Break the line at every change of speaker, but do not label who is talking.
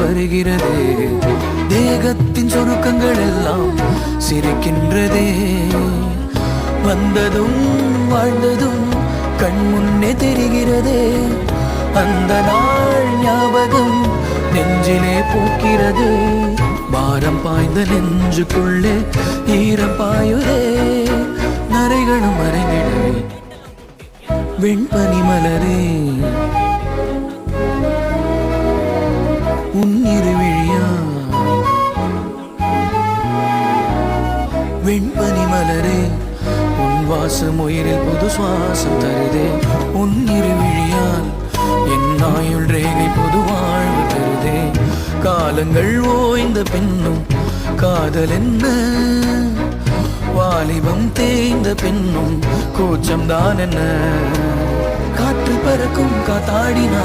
வருகிறதே. தேகத்தின் சொருக்கங்கள் எல்லாம் சிரிக்கின்றதே. வந்ததும் வாழ்ந்ததும் கண் முன்னே தெரிகிறதே. அந்த நாள் ஞாபகம் நெஞ்சிலே பூக்கிறது. பாரம் பாய்ந்த நெஞ்சுக்குள்ளே ஈரம் பாயுதே. நரைகளும் மறைந்திடவே வெண்பனி மலரே உன்னிரு விழியா. வெண்பனி மலரே உன் வாசம் உயிரில் புது சுவாசம் தருதே. உன்னிரு விழியால் என் ஆயுள் ரேகை புது வாழ்வு தருதே. காலங்கள் ஓய்ந்த பின்னும் காதல் என்ன, வாலிபம் தேய்ந்த பின்னும் கூச்சம் தான் என்ன. காற்று பறக்கும் காத்தாடினா